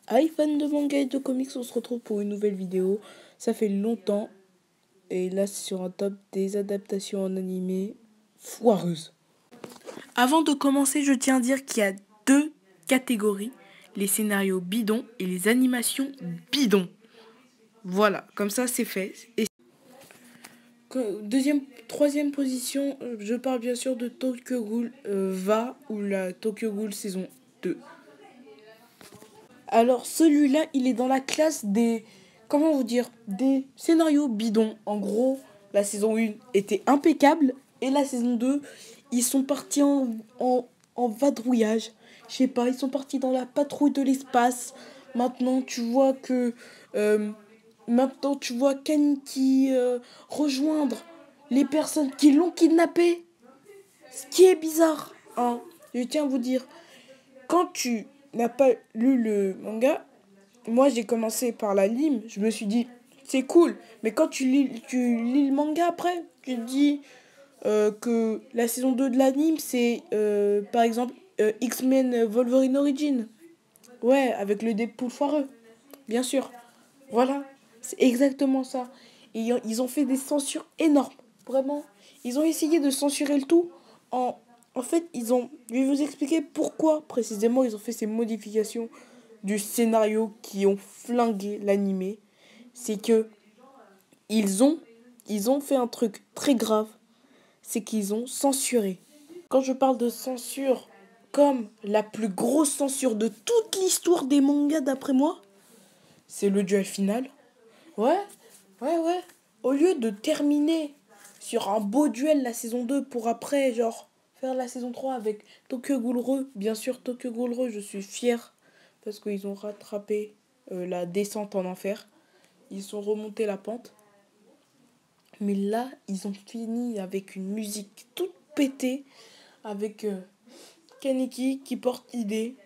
Hi fans de manga et de comics, on se retrouve pour une nouvelle vidéo. Ça fait longtemps. Et là, c'est sur un top des adaptations en animé foireuses. Avant de commencer, je tiens à dire qu'il y a deux catégories. Les scénarios bidons et les animations bidons. Voilà, comme ça c'est fait. Et troisième position, je parle bien sûr de Tokyo Ghoul Va ou la Tokyo Ghoul saison 2. Alors celui-là, il est dans la classe des, comment vous dire, des scénarios bidons. En gros, la saison 1 était impeccable et la saison 2, ils sont partis en vadrouillage. Je sais pas, ils sont partis dans la patrouille de l'espace. Maintenant, tu vois que maintenant tu vois Kaneki rejoindre les personnes qui l'ont kidnappé. Ce qui est bizarre, hein. Je tiens à vous dire, quand tu n'as pas lu le manga, moi j'ai commencé par l'anime, je me suis dit c'est cool, mais quand tu lis le manga après, tu te dis que la saison 2 de l'anime c'est par exemple X-Men Wolverine Origin. Ouais, avec le Deadpool foireux, bien sûr. Voilà, c'est exactement ça. Et ils ont fait des censures énormes, vraiment. Ils ont essayé de censurer le tout en... En fait, je vais vous expliquer pourquoi précisément ils ont fait ces modifications du scénario qui ont flingué l'animé. C'est que ils ont, ils ont fait un truc très grave, c'est qu'ils ont censuré. Quand je parle de censure, comme la plus grosse censure de toute l'histoire des mangas d'après moi, c'est le duel final. Ouais, ouais. Au lieu de terminer sur un beau duel la saison 2 pour après, genre, faire la saison 3 avec Tokyo Ghoul. Bien sûr, Tokyo Ghoul, je suis fier parce qu'ils ont rattrapé la descente en enfer. Ils sont remontés la pente. Mais là, ils ont fini avec une musique toute pétée, avec Kaneki qui porte idée,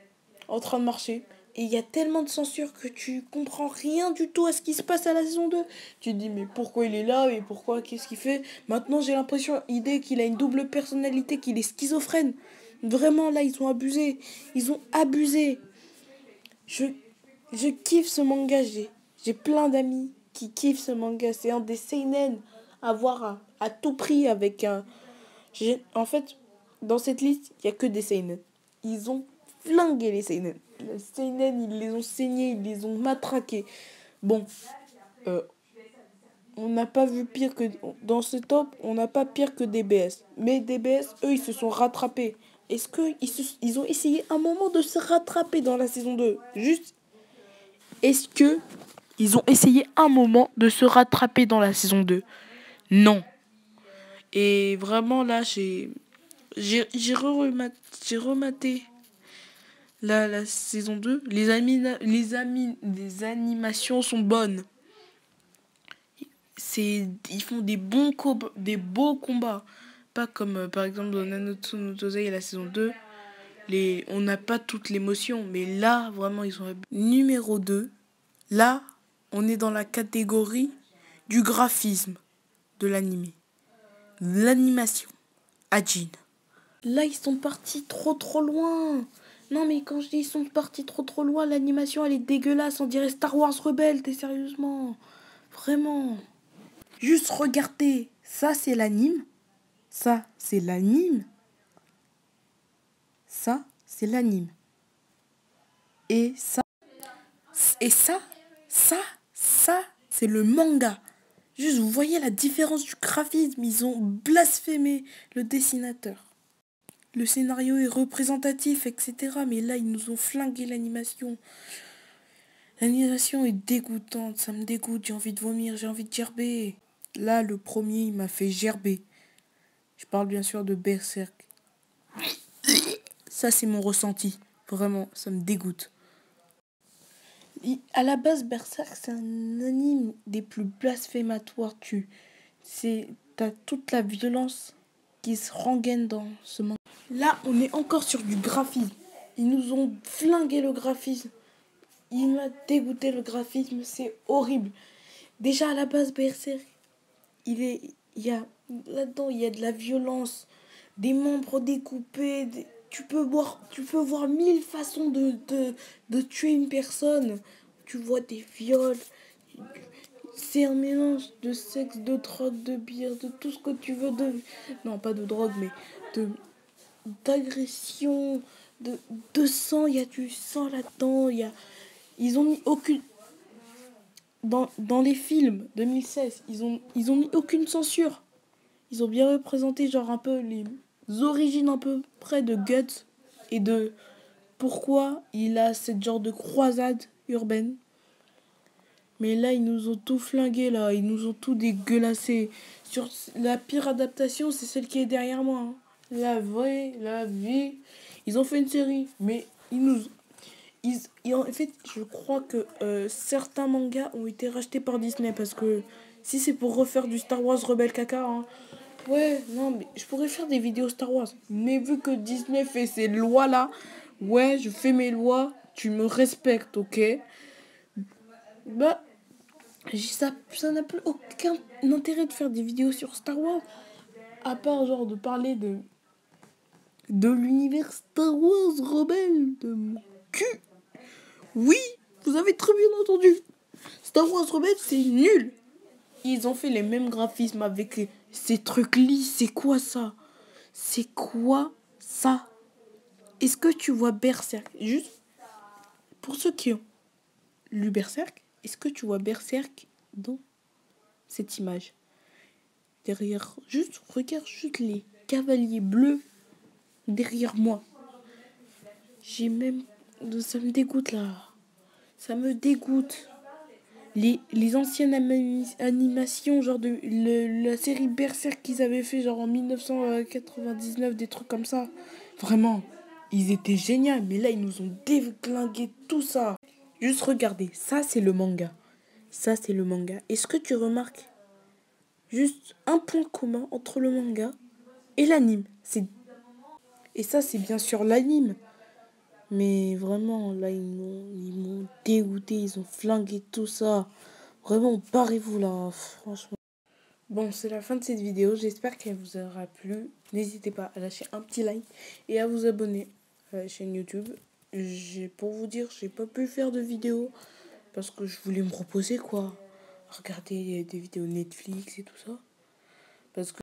en train de marcher. Et il y a tellement de censure que tu comprends rien du tout à ce qui se passe à la saison 2. Tu te dis, mais pourquoi il est là? Et pourquoi? Qu'est-ce qu'il fait? Maintenant, j'ai l'impression, idée, qu'il a une double personnalité, qu'il est schizophrène. Vraiment, là, ils ont abusé. Ils ont abusé. Je, je kiffe ce manga. J'ai plein d'amis qui kiffent ce manga. C'est un des seinen à voir à tout prix avec un... En fait, dans cette liste, il n'y a que des seinen. Ils ont flingué les seinen. Les seinen, ils les ont saignés, ils les ont matraqués. Bon, euh, on n'a pas vu pire que... Dans ce top, on n'a pas pire que DBS. Mais DBS, eux, ils se sont rattrapés. Est-ce qu'ils ont essayé un moment de se rattraper dans la saison 2? Juste, est-ce que ils ont essayé un moment de se rattraper dans la saison 2? Non. Et vraiment, là, j'ai rematé la saison 2. Les animations sont bonnes. Ils font des beaux combats. Pas comme par exemple dans Nanatsu no Taizai la saison 2. On n'a pas toute l'émotion. Mais là, vraiment, ils sont... Numéro 2. Là, on est dans la catégorie du graphisme de l'anime. L'animation. Ajin. Là, ils sont partis trop loin. Non, mais quand je dis ils sont partis trop loin, l'animation, elle est dégueulasse. On dirait Star Wars Rebelle, t'es sérieusement. Vraiment. Juste regardez. Ça, c'est l'anime. Ça, c'est l'anime. Ça, c'est l'anime. Et ça, ça, c'est le manga. Juste, vous voyez la différence du graphisme. Ils ont blasphémé le dessinateur. Le scénario est représentatif, etc. Mais là, ils nous ont flingué l'animation. L'animation est dégoûtante, ça me dégoûte, j'ai envie de vomir, j'ai envie de gerber. Là, le premier, il m'a fait gerber. Je parle bien sûr de Berserk. Ça, c'est mon ressenti. Vraiment, ça me dégoûte. À la base, Berserk, c'est un anime des plus blasphématoires. T'as toute la violence qui se rengaine dans ce monde. Là, on est encore sur du graphisme. Ils nous ont flingué le graphisme. Il m'a dégoûté le graphisme, c'est horrible. Déjà à la base, Berserk, il y a là-dedans, il y a de la violence, des membres découpés, Tu peux voir mille façons de tuer une personne. Tu vois des viols. C'est un mélange de sexe, de drogue, de bière, de tout ce que tu veux. Non, pas de drogue, mais de d'agression, de sang. Il y a du sang là-dedans. Ils ont mis aucune... Dans les films 2016, ils ont mis aucune censure. Ils ont bien représenté genre un peu les origines un peu près de Guts et de pourquoi il a cette genre de croisade urbaine. Mais là, ils nous ont tout flingué, là. Ils nous ont tout dégueulassé. Sur la pire adaptation, c'est celle qui est derrière moi, hein. La vie. Ils ont fait une série, mais en fait, je crois que certains mangas ont été rachetés par Disney parce que si c'est pour refaire du Star Wars Rebelle Caca, hein, ouais, non, mais je pourrais faire des vidéos Star Wars. Mais vu que Disney fait ces lois-là, ouais, je fais mes lois, tu me respectes, ok? Bah, ça n'a plus aucun intérêt de faire des vidéos sur Star Wars. À part, genre, de parler de l'univers Star Wars rebelle de mon cul. Oui, vous avez très bien entendu. Star Wars rebelle, c'est nul. Ils ont fait les mêmes graphismes avec ces trucs lisses. C'est quoi ça? C'est quoi ça? Est-ce que tu vois Berserk? Juste pour ceux qui ont lu Berserk, est-ce que tu vois Berserk dans cette image? Derrière, juste, regarde juste les cavaliers bleus derrière moi. J'ai même... Ça me dégoûte là. Ça me dégoûte. Les anciennes animations, genre de la série Berserk qu'ils avaient fait genre en 1999, des trucs comme ça. Vraiment, ils étaient géniaux. Mais là, ils nous ont déglingué tout ça. Juste regardez, ça c'est le manga. Ça c'est le manga. Est-ce que tu remarques juste un point commun entre le manga et l'anime? Et ça c'est bien sûr l'anime. Mais vraiment, là, ils m'ont dégoûté, ils ont flingué tout ça. Vraiment, barrez-vous là, franchement. Bon, c'est la fin de cette vidéo. J'espère qu'elle vous aura plu. N'hésitez pas à lâcher un petit like et à vous abonner à la chaîne YouTube. Pour vous dire, j'ai pas pu faire de vidéo parce que je voulais me reposer, quoi. Regarder des vidéos Netflix et tout ça. Parce que